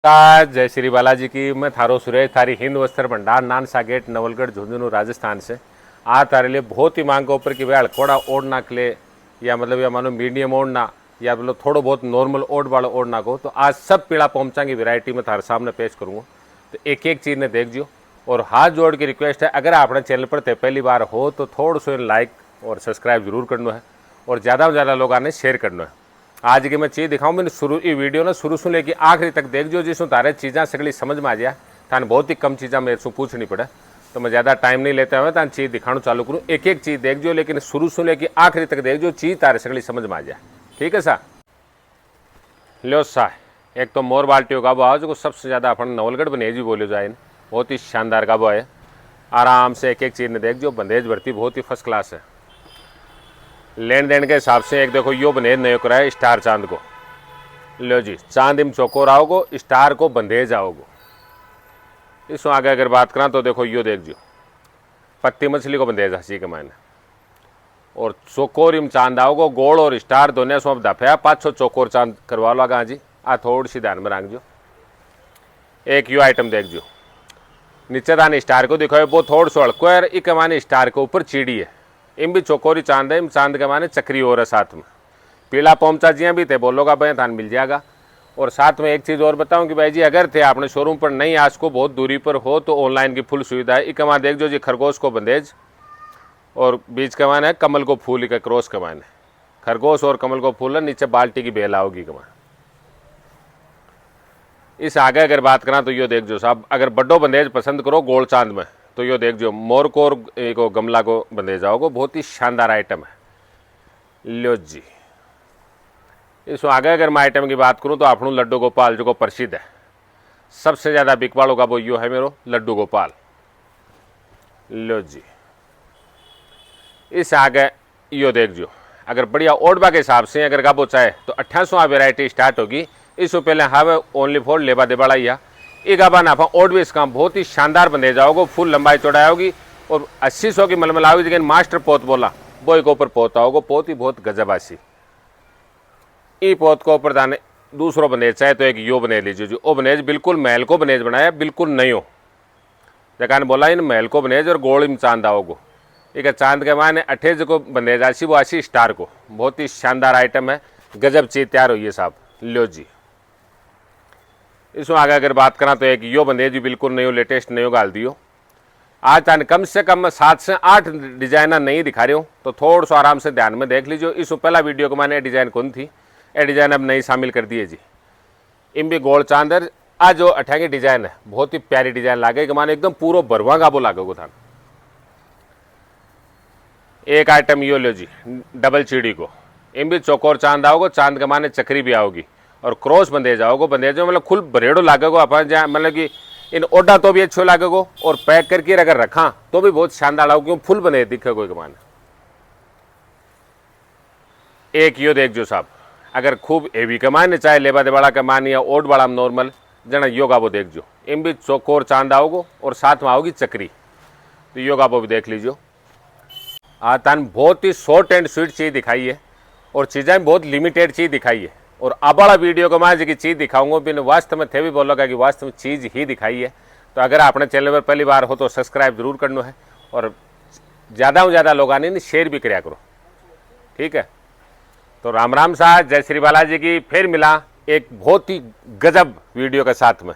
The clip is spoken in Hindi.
जय श्री बालाजी की। मैं थारो सुरेश, थारी हिंद वस्त्र भंडार, नानसा गेट, नवलगढ़, झुंझुनू, राजस्थान से आ तारे लिए बहुत ही मांग के ऊपर कि भाई हड़कोड़ा ओढ़ना के लिए या मतलब या मानो मीडियम ओढ़ना या मतलब थोड़ो बहुत नॉर्मल ओढ़ वाला ओढ़ना को, तो आज सब पीड़ा पोमचा की वैरायटी में थारे सामने पेश करूँगा। तो एक एक चीज़ ने देख जो और हाथ जोड़ की रिक्वेस्ट है, अगर आपने चैनल पर पहली बार हो तो थोड़ा सो लाइक और सब्सक्राइब जरूर करना है और ज़्यादा से ज़्यादा लोगों ने शेयर करना है। आज की मैं चीज़ दिखाऊँ, मैंने शुरू ये वीडियो ना शुरू से लेके आखिरी तक देख जो, जिसमें तारे चीज़ा सगली समझ में आ जाए। थाने बहुत ही कम चीज़ा मेरे से पूछनी पड़े, तो मैं ज़्यादा टाइम नहीं लेता हुआ तान चीज़ दिखाना चालू करूँ। एक एक चीज़ देख जो, लेकिन शुरू से लेके आखिरी तक देख जो, चीज़ तारे सगली समझ में आ जाए। ठीक है सा लो सा। एक तो मोर बाल्टियों का वो जो सबसे ज़्यादा अपन नवलगढ़ बंदेज भी बोले जाए, बहुत ही शानदार का वो है। आराम से एक एक चीज़ ने देख जो, बंदेज भर्ती बहुत ही फर्स्ट क्लास है। लेन देन के हिसाब से एक देखो यो बंदेज नयो कराए स्टार चांद को। लो जी, चांद इम चौकोर आओगो, स्टार को बंदेज आओगो। इसमें आगे अगर बात करा तो देखो यो देख जो, पत्ती मछली को बंदेज हंसी के मायने, और चौकोर इम चांद आओगो। गोल और स्टार दोनों सो दफया पाछो चौकोर चांद करवा लो गा जी। आ थोड़ी सी ध्यान में रख जो। एक यो आइटम देख जो, नीचे दान स्टार को दिखाओ, वो थोड़ा सो हड़को है। एक माने स्टार के ऊपर चिड़ी है, इम भी चौकोरी चांद है। इम चांद के माने चक्री और है साथ में। पीला पोमचा जिया भी थे बोलोगा भाई थान मिल जाएगा। और साथ में एक चीज़ और बताऊं कि भाई जी अगर थे आपने शोरूम पर नहीं, आज को बहुत दूरी पर हो तो ऑनलाइन की फुल सुविधा है। इकमा देख जो जी, खरगोश को बंदेज और बीच के माने कमल को फूल का क्रॉस के माने खरगोश और कमल को फूल है, नीचे बाल्टी की बेल आओगी कमा। इस आगे अगर बात करा तो यो देख जो साहब, अगर बड्डो बंदेज पसंद करो गोल चांद में तो यो देख जो, मोर को और को गमला को बंदेज आओगे। बहुत ही शानदार आइटम है। लो जी, इसमें आगे अगर मैं आइटम की बात करूं तो आपनू लड्डू गोपाल जो को प्रसिद्ध है, सबसे ज़्यादा बिक वालों का वो यो है मेरो लड्डू गोपाल। लो जी, इस आगे यो देख जो, अगर बढ़िया ओडबा के हिसाब से अगर गाबो चाहे तो 2800 वेराइटी स्टार्ट होगी। इससे पहले हावे ओनली फॉर लेबा दे बड़ा या एक गाबा नाफा ओडबे इसका बहुत ही शानदार बंदे जाओगे। फुल लंबाई चौड़ाई होगी और 80-100 की मलमल आओगी। लेकिन मास्टर पोत बोला वो एक ऊपर पोत आओगे, पोत ही बहुत गजब आसी। ई पोत को ऊपर दाने दूसरो बनेज चाहे तो एक यो बनेज लीजिए जो, वो बनेज बिल्कुल महल को बनेज बनाया, बिल्कुल नहीं हो जकान बोला इन महल को बनेज और गोल में चांद आओगो। एक चांद के माने 28 को बनेज आसी, वो आसी स्टार को। बहुत ही शानदार आइटम है, गजब चीज तैयार हुई है साहब। लो जी, इसमें आगे अगर बात करा तो एक यो बंदेज भी बिल्कुल नहीं हो, लेटेस्ट नहीं हो गाल दियो। आज तान कम से कम 7 से 8 डिजाइना नहीं दिखा रही हूँ, तो थोड़ा सा आराम से ध्यान में देख लीजिए। इस पहला वीडियो को मैंने डिजाइन कौन थी, ये डिजाइन अब नहीं शामिल कर दिए जी। इम भी गोल चांदर आज जो 18 की डिजाइन है, बहुत ही प्यारी डिजाइन लागे कि माने एकदम पूरा भरवा गाबो लागेगो थान। एक आइटम यो लो जी, डबल चीड़ी को, इम भी चौकोर चांद आओगे, चांद के माने चक्री भी आओगी और क्रॉस बंदेज आओगे। बंदेज मतलब खुल बरेड़ो लागेगो अपन जहाँ, मतलब कि इन ओडा तो भी अच्छो लागेगो और पैक करके अगर रखा तो भी बहुत शानदार आओगे, क्यों फुल बंदेज दिखेगो के माने। एक यो देख जो साहब, अगर खूब हेवी कमाने चाहे लेबा देवाड़ा कमानी या ओड वाला नॉर्मल जना योगा वो देख जो, इम भी चौकोर चांद आओगो और साथ में आओगी चक्री, तो योगा वो भी देख लीजिए। तान बहुत ही शॉर्ट एंड स्वीट चीज़ दिखाई है और चीज़ें बहुत लिमिटेड चीज़ दिखाई है। और अब वाला वीडियो को मैं जी चीज़ दिखाऊंगा बिन वास्तव में थे भी बोलोगा कि वास्तव में चीज़ ही दिखाई है। तो अगर आपने चैनल पर पहली बार हो तो सब्सक्राइब जरूर करना है और ज़्यादा से ज़्यादा लोग आने शेयर भी कराया करो। ठीक है, तो राम राम साहब, जय श्री बालाजी की। फिर मिला एक बहुत ही गजब वीडियो के साथ में।